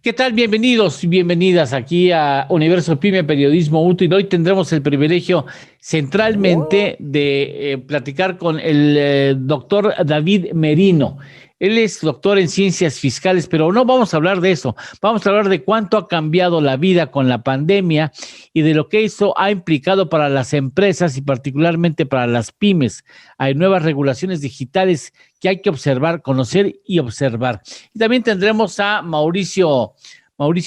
¿Qué tal? Bienvenidos y bienvenidas aquí a Universo Pyme Periodismo Útil. Hoy tendremos el privilegio centralmente de platicar con el doctor David Merino. Él es doctor en ciencias fiscales, pero no vamos a hablar de eso. Vamos a hablar de cuánto ha cambiado la vida con la pandemia y de lo que eso ha implicado para las empresas y particularmente para las pymes. Hay nuevas regulaciones digitales que hay que observar, conocer y observar. Y también tendremos a Mauricio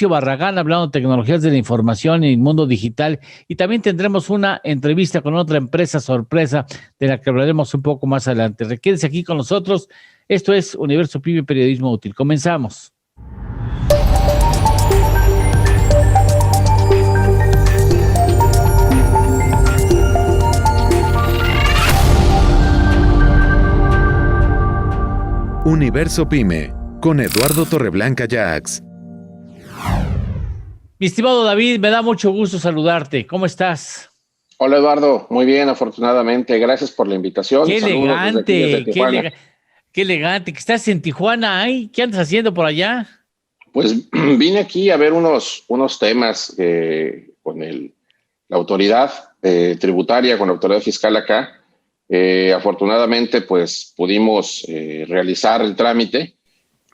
Barragán hablando de tecnologías de la información y el mundo digital. Y también tendremos una entrevista con otra empresa sorpresa de la que hablaremos un poco más adelante. Quédese aquí con nosotros. Esto es Universo Pyme Periodismo Útil. Comenzamos. Universo Pyme, con Eduardo Torreblanca Jax. Mi estimado David, me da mucho gusto saludarte. ¿Cómo estás? Hola Eduardo, muy bien, afortunadamente. Gracias por la invitación. Qué Saludos desde aquí, desde elegante, Tijuana. qué elegante. ¿Que estás en Tijuana? ¿Ay? ¿Qué andas haciendo por allá? Pues vine aquí a ver unos temas con la autoridad tributaria, con la autoridad fiscal acá. Afortunadamente, pues pudimos realizar el trámite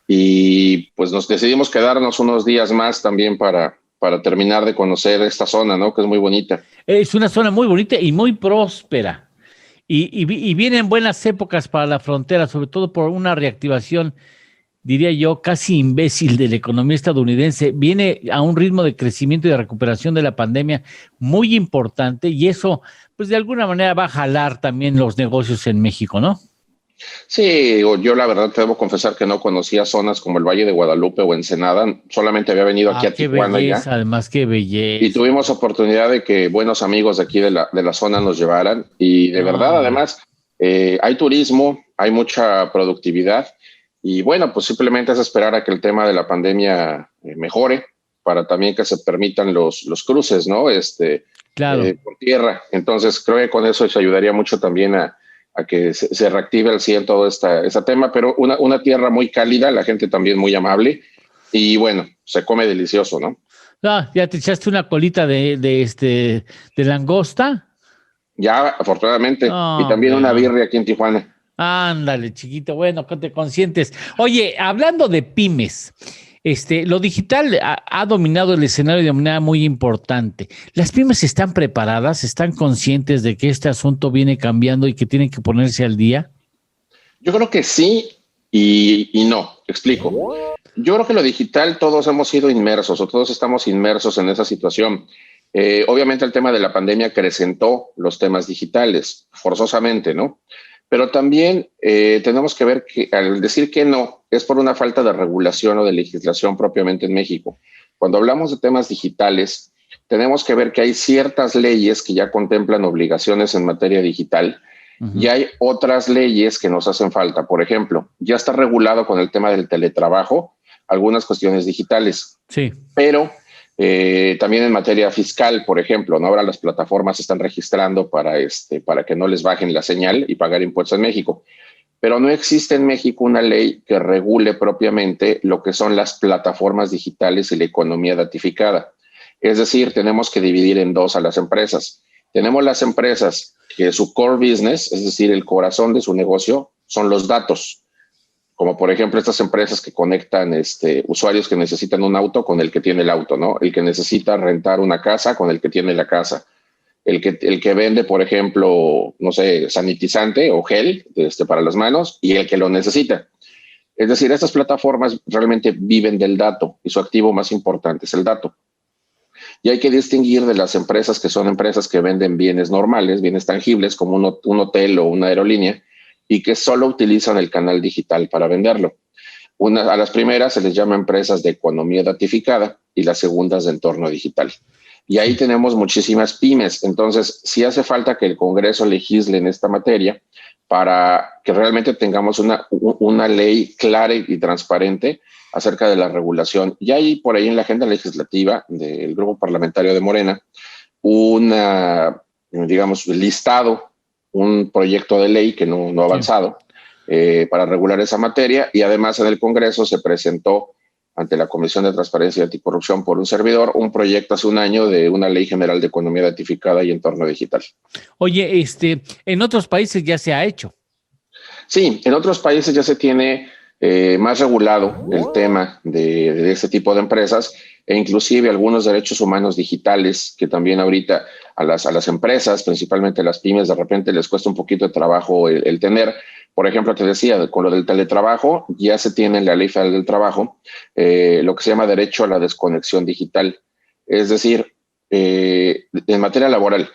y pues nos decidimos quedarnos unos días más también para terminar de conocer esta zona, ¿no? Que es muy bonita. Es una zona muy bonita y muy próspera. Y vienen buenas épocas para la frontera, sobre todo por una reactivación, diría yo, casi imbécil de la economía estadounidense. Viene a un ritmo de crecimiento y de recuperación de la pandemia muy importante y eso, pues de alguna manera va a jalar también los negocios en México, ¿no? Sí, yo la verdad te debo confesar que no conocía zonas como el Valle de Guadalupe o Ensenada, solamente había venido aquí a Qué Tijuana belleza, ya. además, qué Y belleza. tuvimos oportunidad de que buenos amigos de aquí de la zona nos llevaran. Y de verdad, Ah, además, hay turismo, hay mucha productividad. Y bueno, pues simplemente es esperar a que el tema de la pandemia mejore para también que se permitan los cruces, ¿no? claro. Por tierra. Entonces, creo que con eso se ayudaría mucho también a que se reactive al 100 todo este tema. Pero una tierra muy cálida, la gente también muy amable. Y bueno, se come delicioso, ¿no? Ah, ¿ya te echaste una colita de langosta? Ya, afortunadamente. Y No, también hombre, una no. birria aquí en Tijuana. Ándale, chiquito, bueno, que te consientes. Oye, hablando de pymes, lo digital ha dominado el escenario de manera muy importante. ¿Las pymes están preparadas? ¿Están conscientes de que este asunto viene cambiando y que tienen que ponerse al día? Yo creo que sí y no. Explico. Yo creo que lo digital todos hemos sido inmersos o todos estamos inmersos en esa situación. Obviamente el tema de la pandemia acrecentó los temas digitales, forzosamente, ¿no? Pero también tenemos que ver que al decir que no, es por una falta de regulación o de legislación propiamente en México. Cuando hablamos de temas digitales, tenemos que ver que hay ciertas leyes que ya contemplan obligaciones en materia digital y Ujú. hay otras leyes que nos hacen falta. Por ejemplo, ya está regulado con el tema del teletrabajo algunas cuestiones digitales, Sí, pero también en materia fiscal, por ejemplo, ¿no? Ahora las plataformas están registrando para que no les bajen la señal y pagar impuestos en México. Pero no existe en México una ley que regule propiamente lo que son las plataformas digitales y la economía datificada. Es decir, tenemos que dividir en dos a las empresas. Tenemos las empresas que su core business, es decir, el corazón de su negocio, son los datos, como por ejemplo estas empresas que conectan usuarios que necesitan un auto con el que tiene el auto, ¿no? El que necesita rentar una casa con el que tiene la casa. El que vende, por ejemplo, no sé, sanitizante o gel para las manos y el que lo necesita. Es decir, estas plataformas realmente viven del dato y su activo más importante es el dato. Y hay que distinguir de las empresas que son empresas que venden bienes normales, bienes tangibles, como un hotel o una aerolínea, y que solo utilizan el canal digital para venderlo. A las primeras se les llama empresas de economía datificada y las segundas de entorno digital. Y ahí sí. tenemos muchísimas pymes. Entonces, sí hace falta que el Congreso legisle en esta materia para que realmente tengamos una ley clara y transparente acerca de la regulación. Y hay por ahí en la agenda legislativa del Grupo Parlamentario de Morena digamos, listado, un proyecto de ley que no ha Sí. avanzado para regular esa materia, y además en el Congreso se presentó ante la Comisión de Transparencia y Anticorrupción por un servidor un proyecto hace un año de una ley general de economía datificada y entorno digital. Oye, en otros países ya se ha hecho. Sí, en otros países ya se tiene más regulado el tema de este tipo de empresas e inclusive algunos derechos humanos digitales que también ahorita a las empresas, principalmente las pymes, de repente les cuesta un poquito de trabajo el tener. Por ejemplo, te decía, con lo del teletrabajo, ya se tiene en la Ley Federal del Trabajo lo que se llama derecho a la desconexión digital. Es decir, en materia laboral,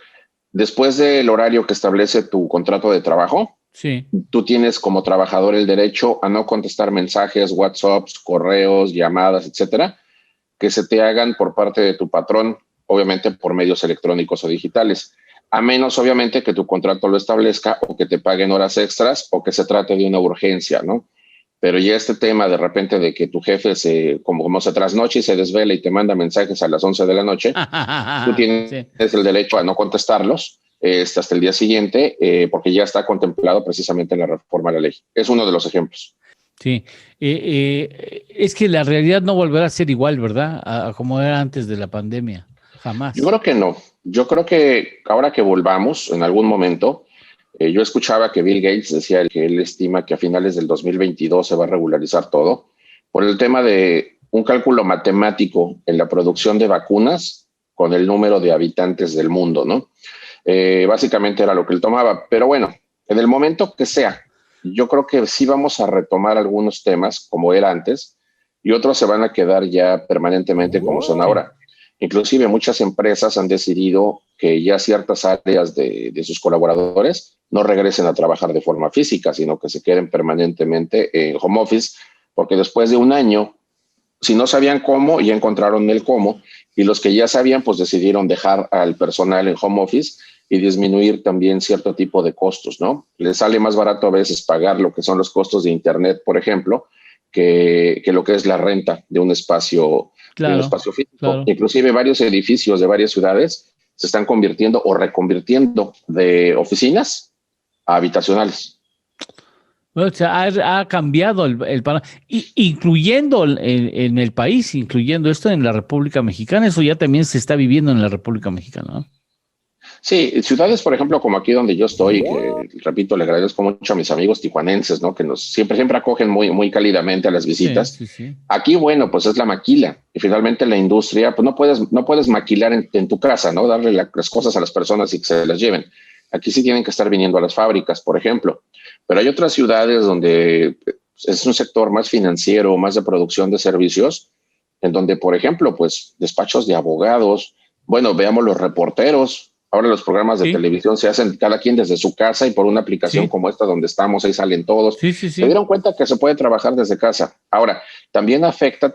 después del horario que establece tu contrato de trabajo, sí, tú tienes como trabajador el derecho a no contestar mensajes, WhatsApps, correos, llamadas, etcétera, que se te hagan por parte de tu patrón, obviamente por medios electrónicos o digitales, a menos obviamente que tu contrato lo establezca o que te paguen horas extras o que se trate de una urgencia, ¿no? Pero ya este tema de repente de que tu jefe como se trasnoche y se desvela y te manda mensajes a las 11 de la noche, tú tienes sí. el derecho a no contestarlos hasta el día siguiente, porque ya está contemplado precisamente en la reforma de la ley. Es uno de los ejemplos. Sí, es que la realidad no volverá a ser igual, ¿verdad? A como era antes de la pandemia, jamás. Yo creo que no. Yo creo que ahora que volvamos en algún momento, yo escuchaba que Bill Gates decía que él estima que a finales del 2022 se va a regularizar todo por el tema de un cálculo matemático en la producción de vacunas con el número de habitantes del mundo, ¿no? Básicamente era lo que él tomaba. Pero bueno, en el momento que sea, yo creo que sí vamos a retomar algunos temas como era antes y otros se van a quedar ya permanentemente como son ahora. Inclusive muchas empresas han decidido que ya ciertas áreas de sus colaboradores no regresen a trabajar de forma física, sino que se queden permanentemente en home office, porque después de un año, si no sabían cómo, ya encontraron el cómo, y los que ya sabían, pues decidieron dejar al personal en home office y disminuir también cierto tipo de costos, ¿no? Les sale más barato a veces pagar lo que son los costos de Internet, por ejemplo, que lo que es la renta de un espacio, físico. Claro. Inclusive varios edificios de varias ciudades se están convirtiendo o reconvirtiendo de oficinas a habitacionales. O sea, ha cambiado el panorama, incluyendo en el país, incluyendo esto en la República Mexicana. Eso ya también se está viviendo en la República Mexicana, ¿no? Sí, ciudades, por ejemplo, como aquí donde yo estoy, que repito, le agradezco mucho a mis amigos tijuanenses, ¿no? Que nos siempre acogen muy, muy cálidamente a las visitas. Sí, sí, sí. Aquí, bueno, pues es la maquila. Y finalmente la industria, pues no puedes maquilar en tu casa, ¿no? Darle las cosas a las personas y que se las lleven. Aquí sí tienen que estar viniendo a las fábricas, por ejemplo. Pero hay otras ciudades donde es un sector más financiero, más de producción de servicios, en donde, por ejemplo, pues despachos de abogados, bueno, veamos los reporteros. Ahora los programas de televisión se hacen cada quien desde su casa y por una aplicación como esta donde estamos, ahí salen todos. Sí. Se dieron cuenta que se puede trabajar desde casa. Ahora, también afecta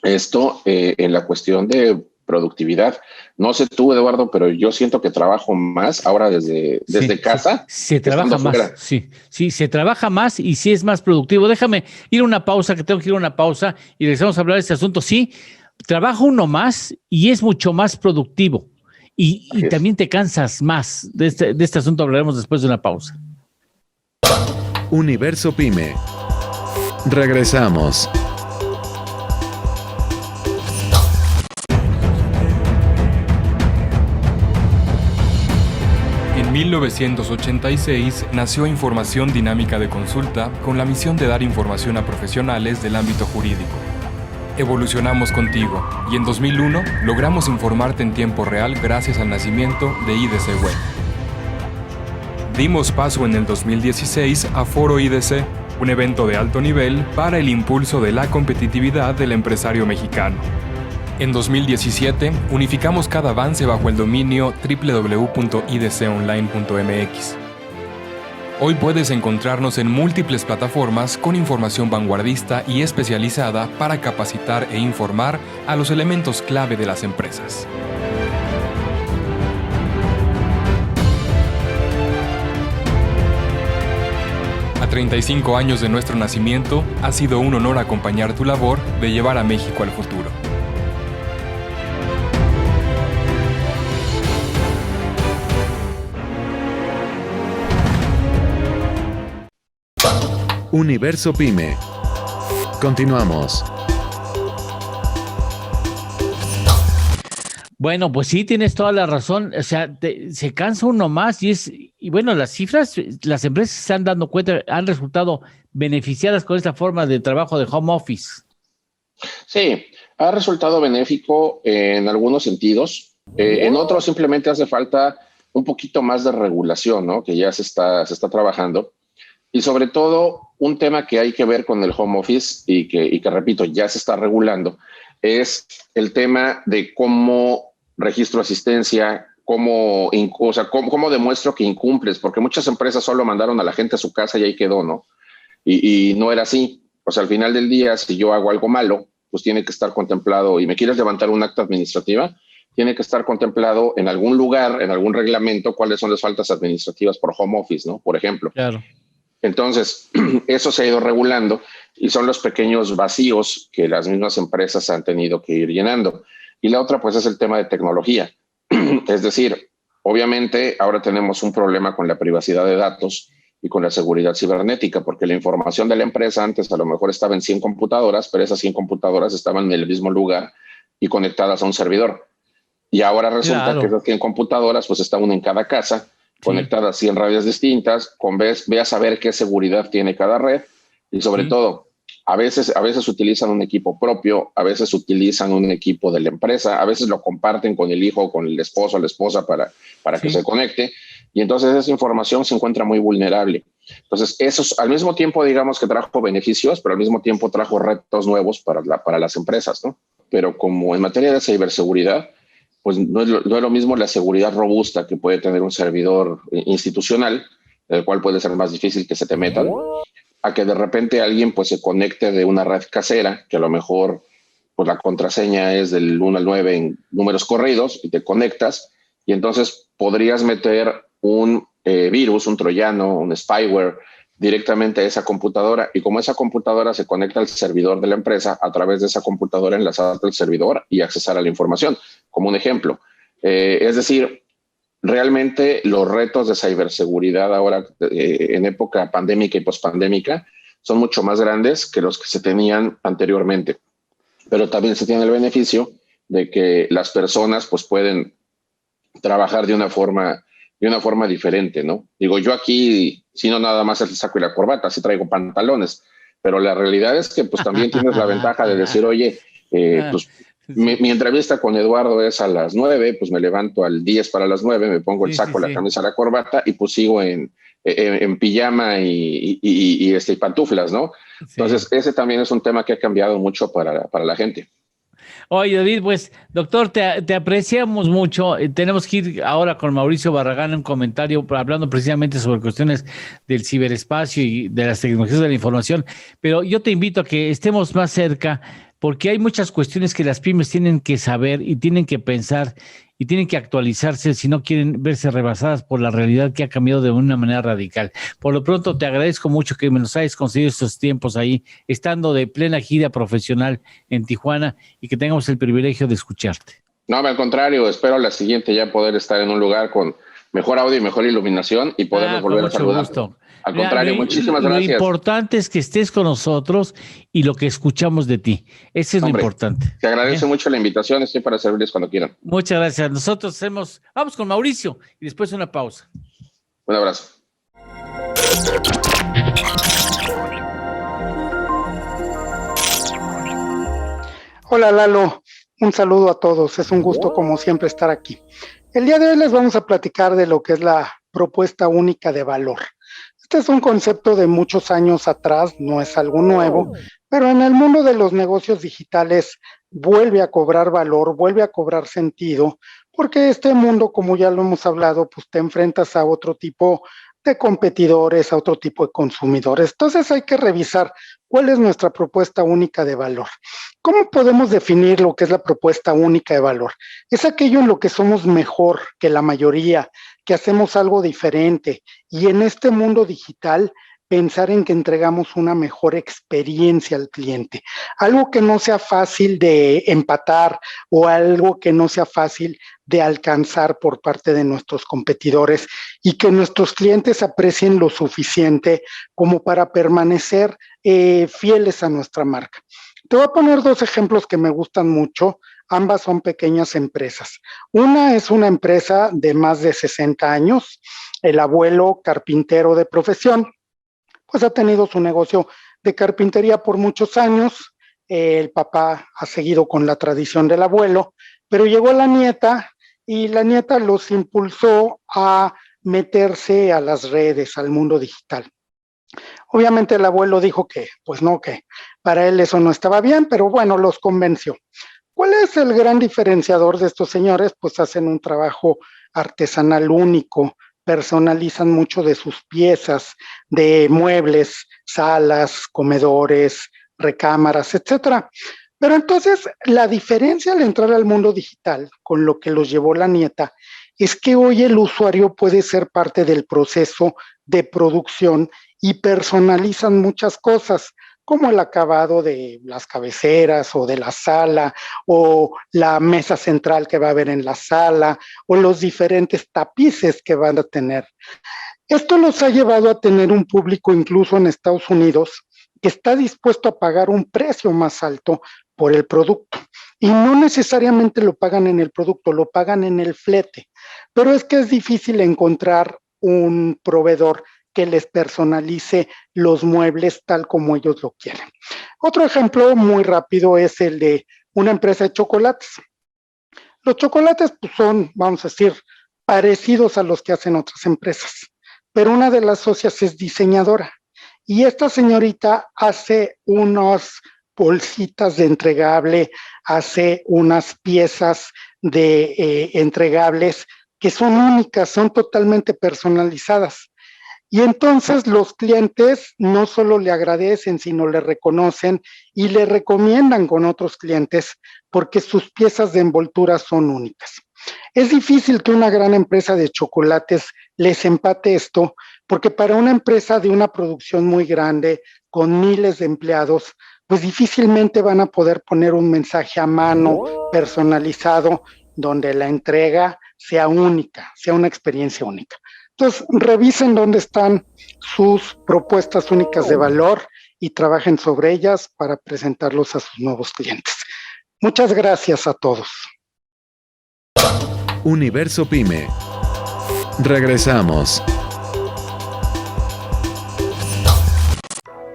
esto en la cuestión de productividad. No sé tú, Eduardo, pero yo siento que trabajo más ahora desde casa. Se trabaja más, sí, se trabaja más y sí es más productivo. Déjame ir a una pausa, que tengo que ir a una pausa y regresamos a hablar de este asunto. Sí, trabaja uno más y es mucho más productivo. Y también te cansas más. De este asunto hablaremos después de una pausa. Universo Pyme. Regresamos. En 1986 nació Información Dinámica de Consulta con la misión de dar información a profesionales del ámbito jurídico. Evolucionamos contigo y en 2001 logramos informarte en tiempo real gracias al nacimiento de IDC Web. Dimos paso en el 2016 a Foro IDC, un evento de alto nivel para el impulso de la competitividad del empresario mexicano. En 2017 unificamos cada avance bajo el dominio www.idconline.mx. Hoy puedes encontrarnos en múltiples plataformas con información vanguardista y especializada para capacitar e informar a los elementos clave de las empresas. A 35 años de nuestro nacimiento, ha sido un honor acompañar tu labor de llevar a México al futuro. Universo Pyme. Continuamos. Bueno, pues sí, tienes toda la razón. O sea, se cansa uno más y bueno, las cifras, las empresas se están dando cuenta, han resultado beneficiadas con esta forma de trabajo de home office. Sí, ha resultado benéfico en algunos sentidos. En otros simplemente hace falta un poquito más de regulación, ¿no? Que ya se está trabajando. Y sobre todo, un tema que hay que ver con el home office y que repito, ya se está regulando, es el tema de cómo registro asistencia, cómo demuestro que incumples, porque muchas empresas solo mandaron a la gente a su casa y ahí quedó, ¿no? Y no era así. O sea, al final del día, si yo hago algo malo, pues tiene que estar contemplado, y me quieres levantar un acta administrativa, tiene que estar contemplado en algún lugar, en algún reglamento, cuáles son las faltas administrativas por home office, ¿no? Por ejemplo. Claro. Entonces, eso se ha ido regulando y son los pequeños vacíos que las mismas empresas han tenido que ir llenando. Y la otra, pues, es el tema de tecnología. Es decir, obviamente ahora tenemos un problema con la privacidad de datos y con la seguridad cibernética, porque la información de la empresa antes a lo mejor estaba en 100 computadoras, pero esas 100 computadoras estaban en el mismo lugar y conectadas a un servidor. Y ahora resulta que esas 100 computadoras, pues está una en cada casa, conectadas a 100 redes distintas, ve a saber qué seguridad tiene cada red y sobre todo, a veces utilizan un equipo propio, a veces utilizan un equipo de la empresa, a veces lo comparten con el hijo, con el esposo o la esposa para que se conecte y entonces esa información se encuentra muy vulnerable. Entonces, eso al mismo tiempo, digamos que trajo beneficios, pero al mismo tiempo trajo retos nuevos para las empresas, ¿no? Pero como en materia de ciberseguridad, pues no es lo mismo la seguridad robusta que puede tener un servidor institucional, el cual puede ser más difícil que se te metan, a que de repente alguien pues se conecte de una red casera, que a lo mejor pues la contraseña es del 1 al 9 en números corridos y te conectas y entonces podrías meter un virus, un troyano, un spyware directamente a esa computadora y como esa computadora se conecta al servidor de la empresa, a través de esa computadora enlazar al servidor y accesar a la información, como un ejemplo. Es decir, realmente los retos de ciberseguridad ahora en época pandémica y pospandémica son mucho más grandes que los que se tenían anteriormente. Pero también se tiene el beneficio de que las personas pues pueden trabajar de una forma diferente, ¿no? Digo, yo aquí, si no nada más el saco y la corbata, sí traigo pantalones, pero la realidad es que pues también tienes la ventaja de decir, oye, pues mi entrevista con Eduardo es a las 9, pues me levanto al 10 para las 9, me pongo el saco, la camisa, la corbata y pues sigo en pijama y pantuflas, ¿no? Sí. Entonces, ese también es un tema que ha cambiado mucho para la gente. Oye, David, pues, doctor, te apreciamos mucho. Tenemos que ir ahora con Mauricio Barragán en un comentario hablando precisamente sobre cuestiones del ciberespacio y de las tecnologías de la información, pero yo te invito a que estemos más cerca porque hay muchas cuestiones que las pymes tienen que saber y tienen que pensar y tienen que actualizarse si no quieren verse rebasadas por la realidad que ha cambiado de una manera radical. Por lo pronto, te agradezco mucho que me nos hayas concedido estos tiempos ahí, estando de plena gira profesional en Tijuana y que tengamos el privilegio de escucharte. No, al contrario, espero la siguiente ya poder estar en un lugar con mejor audio y mejor iluminación y podernos volver a saludar. Gusto. Al contrario, muchísimas gracias. Lo importante es que estés con nosotros y lo que escuchamos de ti. Ese es lo importante. Te agradezco mucho la invitación. Estoy para servirles cuando quieran. Muchas gracias. Nosotros vamos con Mauricio y después una pausa. Un abrazo. Hola Lalo, un saludo a todos. Es un gusto como siempre estar aquí. El día de hoy les vamos a platicar de lo que es la propuesta única de valor. Este es un concepto de muchos años atrás, no es algo nuevo, pero en el mundo de los negocios digitales vuelve a cobrar valor, vuelve a cobrar sentido, porque este mundo, como ya lo hemos hablado, pues te enfrentas a otro tipo de competidores, a otro tipo de consumidores. Entonces hay que revisar cuál es nuestra propuesta única de valor. ¿Cómo podemos definir lo que es la propuesta única de valor? Es aquello en lo que somos mejor que la mayoría, que hacemos algo diferente y en este mundo digital pensar en que entregamos una mejor experiencia al cliente, algo que no sea fácil de empatar o algo que no sea fácil de alcanzar por parte de nuestros competidores y que nuestros clientes aprecien lo suficiente como para permanecer fieles a nuestra marca. Te voy a poner dos ejemplos que me gustan mucho. ambas son pequeñas empresas. Una es una empresa de más de 60 años, el abuelo carpintero de profesión, pues ha tenido su negocio de carpintería por muchos años, el papá ha seguido con la tradición del abuelo, pero llegó la nieta y la nieta los impulsó a meterse a las redes, al mundo digital. Obviamente el abuelo dijo que, pues no, que para él eso no estaba bien, pero bueno, los convenció. ¿Cuál es el gran diferenciador de estos señores? Pues hacen un trabajo artesanal único, personalizan mucho de sus piezas, de muebles, salas, comedores, recámaras, etcétera. Pero entonces la diferencia al entrar al mundo digital, con lo que los llevó la nieta, es que hoy el usuario puede ser parte del proceso de producción y personalizan muchas cosas, como el acabado de las cabeceras o de la sala, o la mesa central que va a haber en la sala, o los diferentes tapices que van a tener. Esto los ha llevado a tener un público incluso en Estados Unidos que está dispuesto a pagar un precio más alto por el producto. Y no necesariamente lo pagan en el producto, lo pagan en el flete. Pero es que es difícil encontrar un proveedor que les personalice los muebles tal como ellos lo quieren. Otro ejemplo muy rápido es el de una empresa de chocolates. Los chocolates pues, son, vamos a decir, parecidos a los que hacen otras empresas, pero una de las socias es diseñadora y esta señorita hace unas bolsitas de entregable, hace unas piezas de entregables que son únicas, son totalmente personalizadas. Y entonces los clientes no solo le agradecen, sino le reconocen y le recomiendan con otros clientes porque sus piezas de envoltura son únicas. Es difícil que una gran empresa de chocolates les empate esto, porque para una empresa de una producción muy grande, con miles de empleados, pues difícilmente van a poder poner un mensaje a mano, personalizado, donde la entrega sea única, sea una experiencia única. Entonces, revisen dónde están sus propuestas únicas de valor y trabajen sobre ellas para presentarlos a sus nuevos clientes. Muchas gracias a todos. Universo Pyme. Regresamos.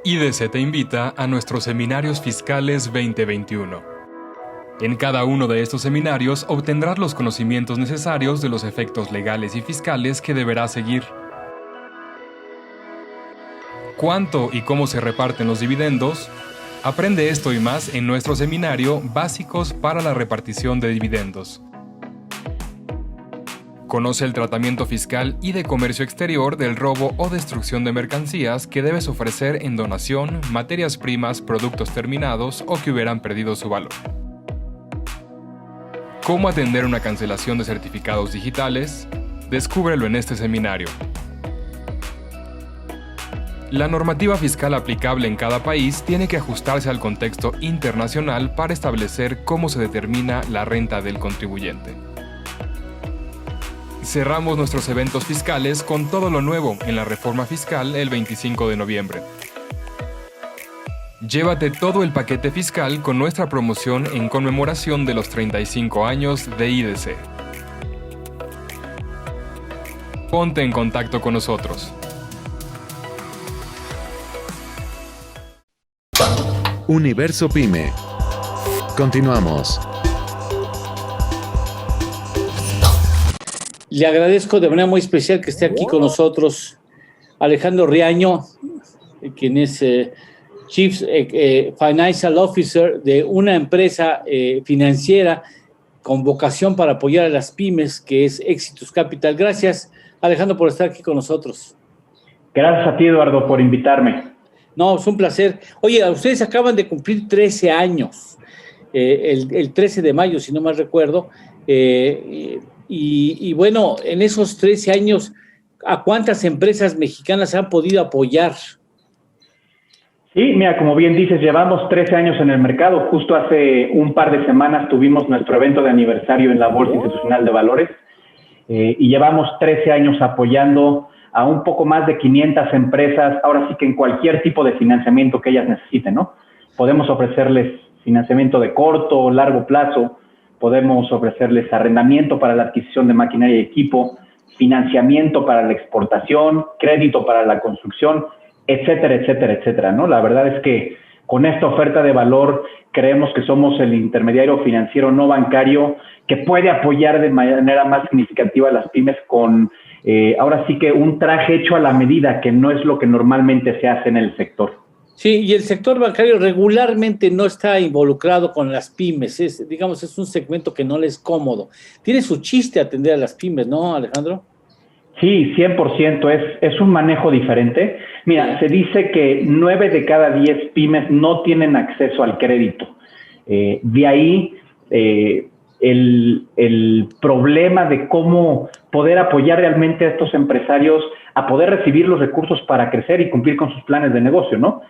IDC te invita a nuestros seminarios fiscales 2021. En cada uno de estos seminarios obtendrás los conocimientos necesarios de los efectos legales y fiscales que deberás seguir. ¿Cuánto y cómo se reparten los dividendos? Aprende esto y más en nuestro seminario Básicos para la repartición de dividendos. Conoce el tratamiento fiscal y de comercio exterior del robo o destrucción de mercancías que debes ofrecer en donación, materias primas, productos terminados o que hubieran perdido su valor. ¿Cómo atender una cancelación de certificados digitales? Descúbrelo en este seminario. La normativa fiscal aplicable en cada país tiene que ajustarse al contexto internacional para establecer cómo se determina la renta del contribuyente. Cerramos nuestros eventos fiscales con todo lo nuevo en la reforma fiscal el 25 de noviembre. Llévate todo el paquete fiscal con nuestra promoción en conmemoración de los 35 años de IDC. Ponte en contacto con nosotros. Universo Pyme. Continuamos. Le agradezco de manera muy especial que esté aquí con nosotros Alejandro Riaño, quien es Chief Financial Officer de una empresa financiera con vocación para apoyar a las pymes, que es Exitus Capital. Gracias, Alejandro, por estar aquí con nosotros. Gracias a ti, Eduardo, por invitarme. No, es un placer. Oye, ustedes acaban de cumplir 13 años, el 13 de mayo, si no mal recuerdo, y bueno, en esos 13 años, ¿a cuántas empresas mexicanas han podido apoyar? Sí, mira, como bien dices, llevamos 13 años en el mercado. Justo hace un par de semanas tuvimos nuestro evento de aniversario en la Bolsa Institucional de Valores y llevamos 13 años apoyando a un poco más de 500 empresas, ahora sí que en cualquier tipo de financiamiento que ellas necesiten, ¿no? Podemos ofrecerles financiamiento de corto o largo plazo, podemos ofrecerles arrendamiento para la adquisición de maquinaria y equipo, financiamiento para la exportación, crédito para la construcción, etcétera, etcétera, etcétera, ¿no? La verdad es que con esta oferta de valor creemos que somos el intermediario financiero no bancario que puede apoyar de manera más significativa a las pymes con, ahora sí que un traje hecho a la medida, que no es lo que normalmente se hace en el sector. Sí, y el sector bancario regularmente no está involucrado con las pymes, es un segmento que no le es cómodo. Tiene su chiste atender a las pymes, ¿no, Alejandro? Sí, 100%, es un manejo diferente. Mira, se dice que 9 de cada 10 pymes no tienen acceso al crédito. De ahí el problema de cómo poder apoyar realmente a estos empresarios a poder recibir los recursos para crecer y cumplir con sus planes de negocio, ¿no?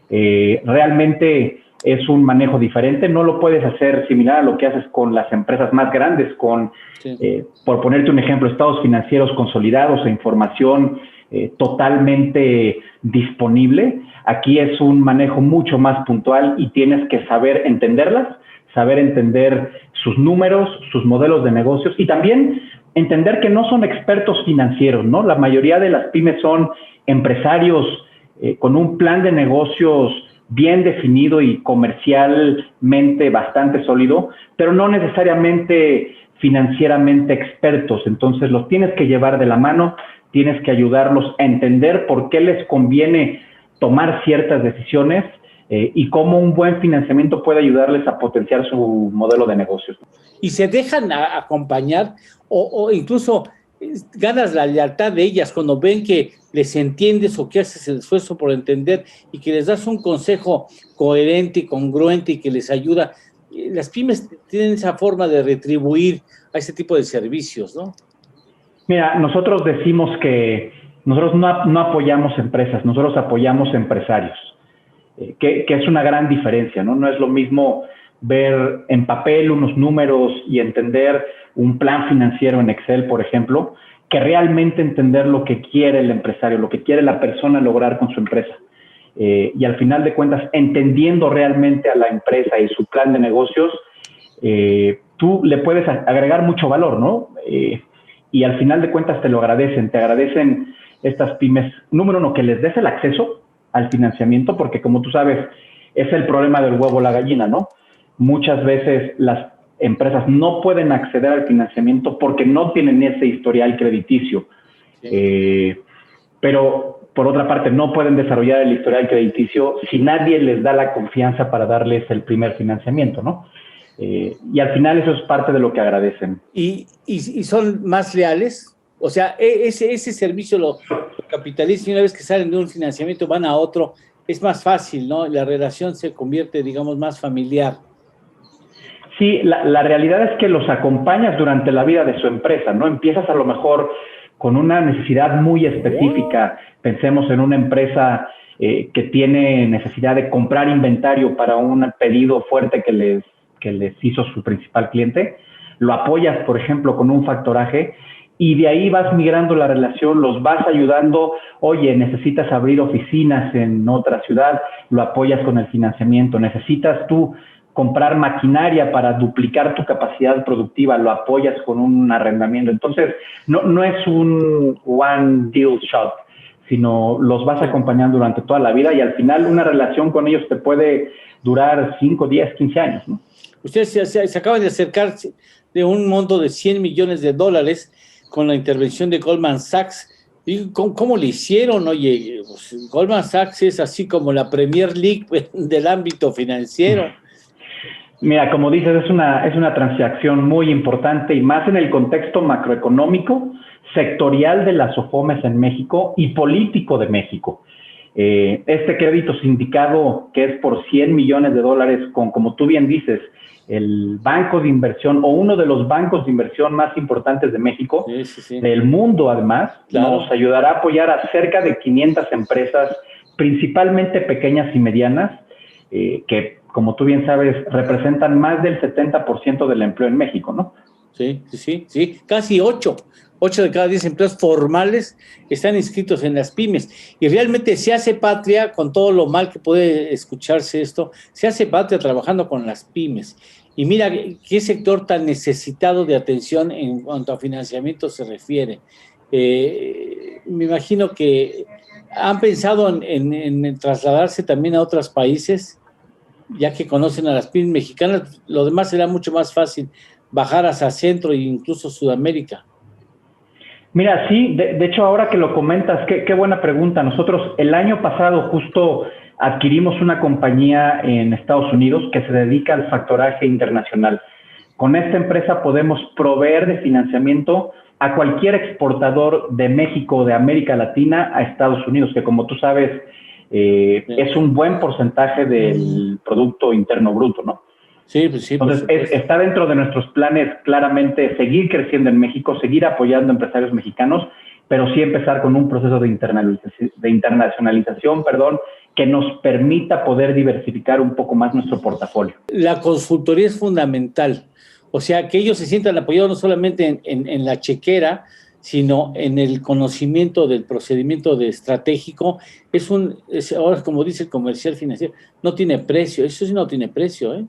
Realmente es un manejo diferente, no lo puedes hacer similar a lo que haces con las empresas más grandes, por ponerte un ejemplo, estados financieros consolidados e información totalmente disponible. Aquí es un manejo mucho más puntual y tienes que saber entenderlas, saber entender sus números, sus modelos de negocios y también entender que no son expertos financieros, ¿no? La mayoría de las pymes son empresarios con un plan de negocios bien definido y comercialmente bastante sólido, pero no necesariamente financieramente expertos. Entonces los tienes que llevar de la mano, tienes que ayudarlos a entender por qué les conviene tomar ciertas decisiones y cómo un buen financiamiento puede ayudarles a potenciar su modelo de negocios. Y se dejan acompañar o incluso ganas la lealtad de ellas cuando ven que les entiendes o que haces el esfuerzo por entender y que les das un consejo coherente y congruente y que les ayuda. Las pymes tienen esa forma de retribuir a ese tipo de servicios, ¿no? Mira, nosotros decimos que nosotros no apoyamos empresas, nosotros apoyamos empresarios, que es una gran diferencia, ¿no? No es lo mismo ver en papel unos números y entender un plan financiero en Excel, por ejemplo, que realmente entender lo que quiere el empresario, lo que quiere la persona lograr con su empresa. Y al final de cuentas, entendiendo realmente a la empresa y su plan de negocios, tú le puedes agregar mucho valor, ¿no? Y al final de cuentas te agradecen estas pymes, número uno, que les des el acceso al financiamiento, porque como tú sabes, es el problema del huevo o la gallina, ¿no? Muchas veces las empresas no pueden acceder al financiamiento porque no tienen ese historial crediticio. Pero, por otra parte, no pueden desarrollar el historial crediticio si nadie les da la confianza para darles el primer financiamiento, ¿no? Y al final eso es parte de lo que agradecen. ¿Y son más leales? O sea, ese servicio lo capitalizan y una vez que salen de un financiamiento van a otro, es más fácil, ¿no? La relación se convierte, digamos, más familiar. Sí, la realidad es que los acompañas durante la vida de su empresa, ¿no? Empiezas a lo mejor con una necesidad muy específica. Pensemos en una empresa que tiene necesidad de comprar inventario para un pedido fuerte que les hizo su principal cliente. Lo apoyas, por ejemplo, con un factoraje y de ahí vas migrando la relación, los vas ayudando. Oye, necesitas abrir oficinas en otra ciudad, lo apoyas con el financiamiento. Necesitas tú comprar maquinaria para duplicar tu capacidad productiva, lo apoyas con un arrendamiento. Entonces, no es un one deal shot, sino los vas acompañando durante toda la vida y al final una relación con ellos te puede durar 5, 10, 15 años, ¿no? Ustedes se acaban de acercar de un monto de $100 millones con la intervención de Goldman Sachs. ¿Y cómo le hicieron? Oye, pues Goldman Sachs es así como la Premier League del ámbito financiero. Mira, como dices, es una transacción muy importante y más en el contexto macroeconómico, sectorial de las SOFOMES en México y político de México. Este crédito sindicado que es por $100 millones con, como tú bien dices, el banco de inversión o uno de los bancos de inversión más importantes de México, del mundo además, claro, nos ayudará a apoyar a cerca de 500 empresas, principalmente pequeñas y medianas, que, como tú bien sabes, representan más del 70% del empleo en México, ¿no? Sí, casi 8 de cada 10 empleos formales están inscritos en las pymes. Y realmente se hace patria, con todo lo mal que puede escucharse esto, se hace patria trabajando con las pymes. Y mira qué sector tan necesitado de atención en cuanto a financiamiento se refiere. Me imagino que han pensado en trasladarse también a otros países, ya que conocen a las pymes mexicanas. Lo demás será mucho más fácil, bajar hacia Centro e incluso Sudamérica. Mira, sí, de hecho, ahora que lo comentas, qué buena pregunta. Nosotros el año pasado justo adquirimos una compañía en Estados Unidos que se dedica al factoraje internacional. Con esta empresa podemos proveer de financiamiento a cualquier exportador de México o de América Latina a Estados Unidos, que como tú sabes, es un buen porcentaje del Producto Interno Bruto, ¿no? Sí, pues sí. Entonces, está dentro de nuestros planes claramente seguir creciendo en México, seguir apoyando a empresarios mexicanos, pero sí empezar con un proceso de internacionalización, que nos permita poder diversificar un poco más nuestro portafolio. La consultoría es fundamental, o sea, que ellos se sientan apoyados no solamente en la chequera, sino en el conocimiento del procedimiento estratégico. Ahora, como dice el comercial financiero, no tiene precio, eso sí no tiene precio, ¿eh?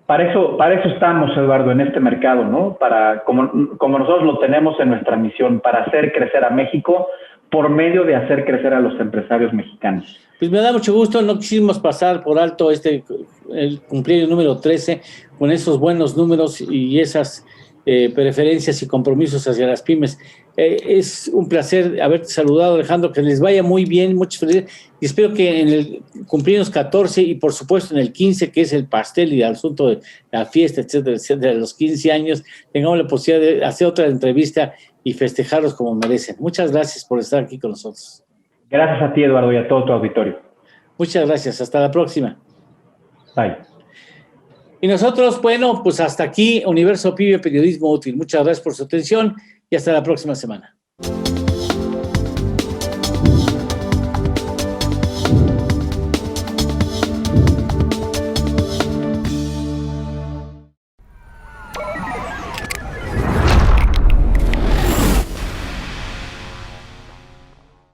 Para eso estamos, Eduardo, en este mercado, ¿no? Como nosotros lo tenemos en nuestra misión, para hacer crecer a México por medio de hacer crecer a los empresarios mexicanos. Pues me da mucho gusto, no quisimos pasar por alto el cumpleaños número 13 con esos buenos números y esas preferencias y compromisos hacia las pymes. Es un placer haberte saludado, Alejandro, que les vaya muy bien, muchas felicidades, y espero que en el cumpleaños 14 y por supuesto en el 15, que es el pastel y el asunto de la fiesta, etcétera, etcétera, de los 15 años, tengamos la posibilidad de hacer otra entrevista y festejarlos como merecen. Muchas gracias por estar aquí con nosotros. Gracias a ti, Eduardo, y a todo tu auditorio. Muchas gracias, hasta la próxima. Bye. Y nosotros, bueno, pues hasta aquí, Universo PYME Periodismo Útil. Muchas gracias por su atención y hasta la próxima semana.